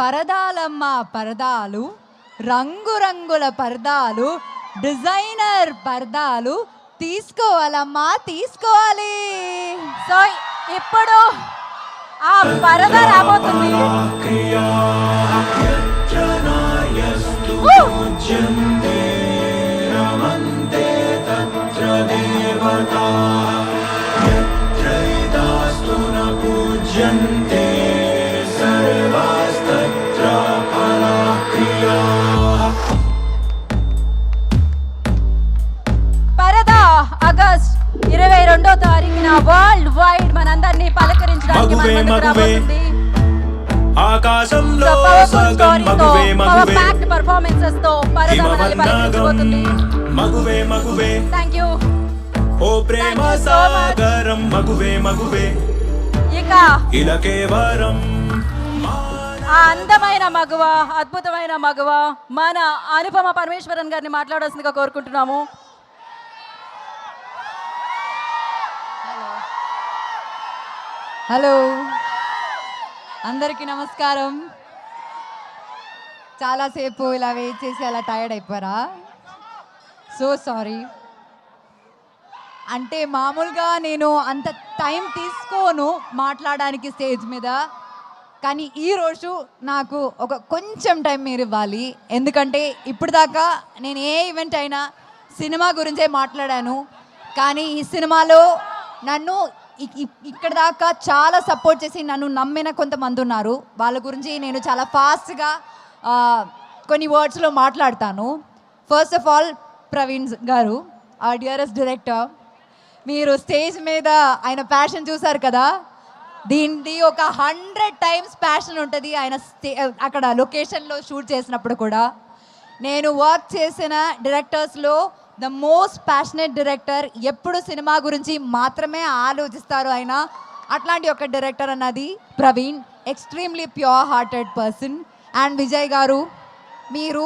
పరదాలమ్మ పరదాలు, రంగురంగుల పరదాలు, డిజైనర్ పరదాలు తీసుకోవాలమ్మా తీసుకోవాలి. సో ఇప్పుడు ఆ పరద రాబోతుంది. పరద ఆగస్ట్ 22వ తారీఖున వరల్డ్ వైడ్ మనందరినీ పలకరించడానికి మన ముందుకు రాబోతుంది. ఆకాశంలో సగం మగువే మగువే ప్యాక్డ్ పర్ఫార్మెన్సెస్ తో పరద మనల్ని పలకరించబోతుంది. మగువే మగువే థాంక్యూ. ఓ ప్రేమ సాగరం మగువే మగువే ఇక ఇలకే వరం ఆ అందమైన మగువ, అద్భుతమైన మగువ మన అనుపమ పరమేశ్వరన్ గారిని మాట్లాడాల్సిందిగా కోరుకుంటున్నాము. హలో, అందరికీ నమస్కారం. చాలాసేపు ఇలా వెయిట్ చేసి అలా టైర్డ్ అయిపోయారా? So sorry. అంటే మామూలుగా నేను అంత టైం తీసుకోను మాట్లాడడానికి స్టేజ్ మీద, కానీ ఈరోజు నాకు ఒక కొంచెం టైం మీరు ఇవ్వాలి. ఎందుకంటే ఇప్పుడు దాకా నేను ఏ ఈవెంట్ అయినా సినిమా గురించే మాట్లాడాను, కానీ ఈ సినిమాలో నన్ను ఇక్కడ దాకా చాలా సపోర్ట్ చేసి నన్ను నమ్మిన కొంతమంది ఉన్నారు. వాళ్ళ గురించి నేను చాలా ఫాస్ట్గా కొన్ని వర్డ్స్లో మాట్లాడతాను. ఫస్ట్ ఆఫ్ ఆల్ ప్రవీణ్ గారు, ఆ డియరెస్ట్ డైరెక్టర్. మీరు స్టేజ్ మీద ఆయన ప్యాషన్ చూసారు కదా, దీనిది ఒక 100 టైమ్స్ ప్యాషన్ ఉంటుంది ఆయన అక్కడ లొకేషన్లో షూట్ చేసినప్పుడు కూడా. నేను వర్క్ చేసిన డైరెక్టర్స్లో ద మోస్ట్ ప్యాషనేట్ డైరెక్టర్, ఎప్పుడు సినిమా గురించి మాత్రమే ఆలోచిస్తారు ఆయన. అట్లాంటి ఒక డైరెక్టర్ అన్నది Praveen. Extremely pure hearted person. And Vijay గారు, మీరు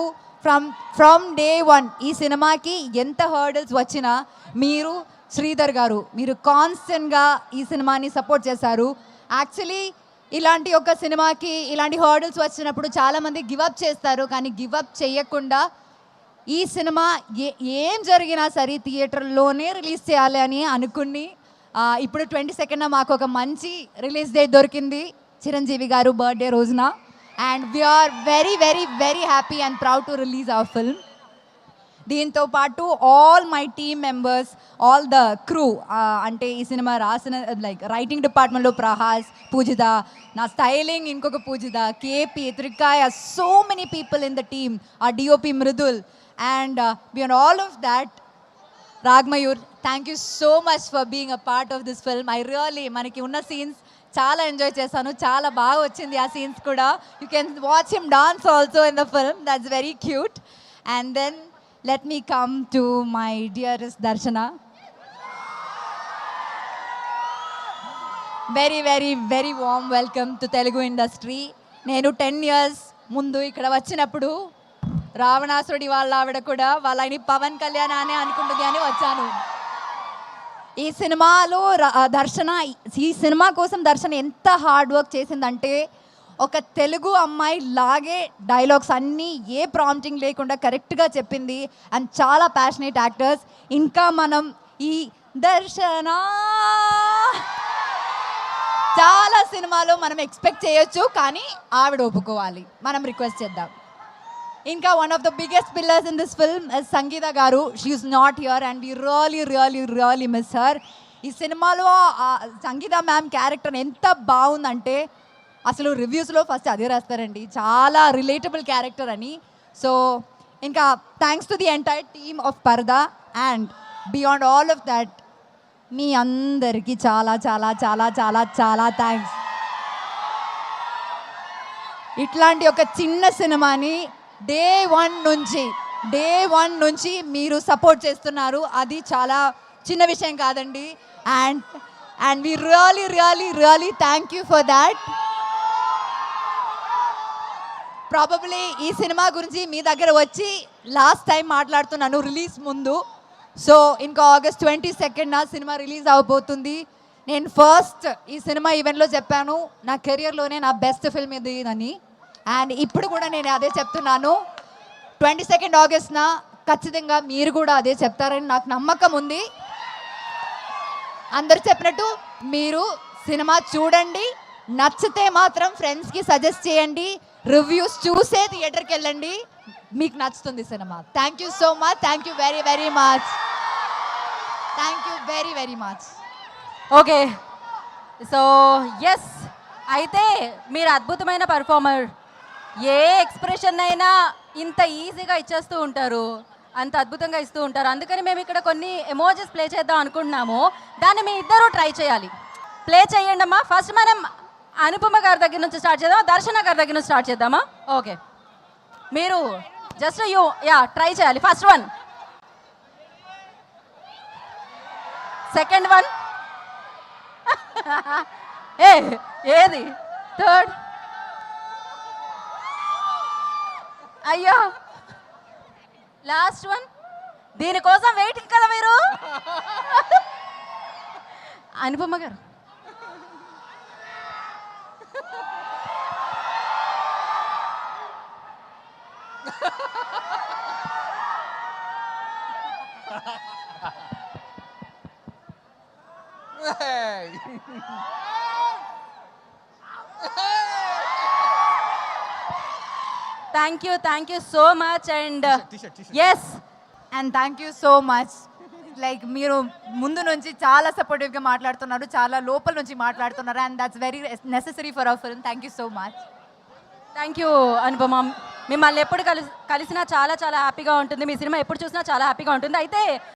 ఫ్రమ్ డే 1 ఈ సినిమాకి ఎంత హర్డల్స్ వచ్చినా మీరు, శ్రీధర్ గారు, మీరు కాన్స్టెంట్గా ఈ సినిమాని సపోర్ట్ చేశారు. యాక్చువల్లీ ఇలాంటి ఒక సినిమాకి ఇలాంటి హర్డల్స్ వచ్చినప్పుడు చాలామంది గివప్ చేస్తారు, కానీ గివప్ చేయకుండా ఈ సినిమా ఏం జరిగినా సరే థియేటర్లోనే రిలీజ్ చేయాలి అని అనుకుని ఇప్పుడు 22న మాకు ఒక మంచి రిలీజ్ డేట్ దొరికింది చిరంజీవి గారు బర్త్డే రోజున. And we are very very very happy and proud to release our film. దీంతో పాటు all my team members, all the crew, అంటే ఈ సినిమా రాసిన లైక్ రైటింగ్ డిపార్ట్మెంట్లో ప్రహాస్, పూజిత, నా స్టైలింగ్ ఇంకొక Pujitha, KP, Trikaya, so many people in the team, ఆ DOP Mridul. And beyond all of that, Ragmayur, thank you so much for being a part of this film. I really, manaki unna scenes చాలా enjoy చేశాను, చాలా బాగా వచ్చింది ఆ scenes కూడా. You can watch him dance also in the film, that's very cute. And then let me come to my dearest Darshana. Very very very warm welcome to Telugu industry. నేను 10 years ముందు ఇక్కడ వచ్చినప్పుడు రావణాసురుడి వాళ్ళ ఆవిడ కూడా వాళ్ళని పవన్ కళ్యాణ్ అనే అనుకుంటుంది అని వచ్చాను. ఈ సినిమాలో ఈ సినిమా కోసం దర్శన ఎంత హార్డ్ వర్క్ చేసిందంటే, ఒక తెలుగు అమ్మాయి లాగే డైలాగ్స్ అన్నీ ఏ ప్రాంప్టింగ్ లేకుండా కరెక్ట్గా చెప్పింది. అండ్ చాలా ప్యాషనేట్ యాక్టర్స్. ఇంకా మనం ఈ దర్శన చాలా సినిమాలో మనం ఎక్స్పెక్ట్ చేయొచ్చు, కానీ ఆవిడ ఒప్పుకోవాలి, మనం రిక్వెస్ట్ చేద్దాం. ఇంకా one of the biggest pillars in this film is Sangeetha garu. She is not here and we really really really miss her. ఈ సినిమాలో సంగీత మ్యామ్ క్యారెక్టర్ ఎంత బాగుందంటే అసలు రివ్యూస్లో ఫస్ట్ అదే రాస్తారండి, చాలా రిలేటబుల్ క్యారెక్టర్ అని. సో ఇంకా thanks to the entire team of Paradha. And beyond all of that మీ అందరికీ చాలా చాలా చాలా చాలా చాలా థ్యాంక్స్. ఇట్లాంటి ఒక చిన్న సినిమాని డే వన్ నుంచి మీరు సపోర్ట్ చేస్తున్నారు, అది చాలా చిన్న విషయం కాదండి. And we really really really thank you for that. Probably ఈ సినిమా గురించి మీ దగ్గర వచ్చి లాస్ట్ టైం మాట్లాడుతున్నాను రిలీజ్ ముందు. సో ఇంకా August 22న సినిమా రిలీజ్ అవబోతుంది. నేను ఫస్ట్ ఈ సినిమా ఈవెంట్లో చెప్పాను, నా కెరియర్లోనే నా బెస్ట్ ఫిల్మ్ ఇది అని. అండ్ ఇప్పుడు కూడా నేను అదే చెప్తున్నాను, 22 ఆగస్ట్న ఖచ్చితంగా మీరు కూడా అదే చెప్తారని నాకు నమ్మకం ఉంది. అందరు చెప్పినట్టు మీరు సినిమా చూడండి, నచ్చితే మాత్రం ఫ్రెండ్స్కి సజెస్ట్ చేయండి, రివ్యూస్ చూసే థియేటర్కి వెళ్ళండి, మీకు నచ్చుతుంది సినిమా. Thank you so much, thank you very very much, thank you very very much. Okay, so yes, అయితే మీరు అద్భుతమైన పర్ఫార్మర్. ఏ ఎక్స్ప్రెషన్ అయినా ఇంత ఈజీగా ఇచ్చేస్తూ ఉంటారు, అంత అద్భుతంగా ఇస్తూ ఉంటారు. అందుకని మేము ఇక్కడ కొన్ని ఎమోజెస్ ప్లే చేద్దాం అనుకుంటున్నాము. దాన్ని మీ ఇద్దరు ట్రై చేయాలి. ప్లే చేయండి అమ్మా. ఫస్ట్ మనం అనుపమ గారి దగ్గర నుంచి స్టార్ట్ చేద్దామా, దర్శన గారి దగ్గర నుంచి స్టార్ట్ చేద్దామా? ఓకే, మీరు జస్ట్ ట్రై చేయాలి. ఫస్ట్ వన్, సెకండ్ వన్, ఏది థర్డ్, అయ్యో లాస్ట్ వన్. దీనికోసం వెయిటింగ్ కదా మీరు. అనుపమ గారు thank you so much. And yes, and thank you so much. Like మీరు ముందు నుంచి చాలా సపోర్టివ్గా మాట్లాడుతున్నారు, చాలా లోపల నుంచి మాట్లాడుతున్నారు, and that's very necessary for hour film. Thank you so much. Thank you Anupama. మిమ్మల్ని ఎప్పుడు కలిసినా చాలా చాలా హ్యాపీగా ఉంటుంది. మీ సినిమా ఎప్పుడు చూసినా చాలా హ్యాపీగా ఉంటుంది. అయితే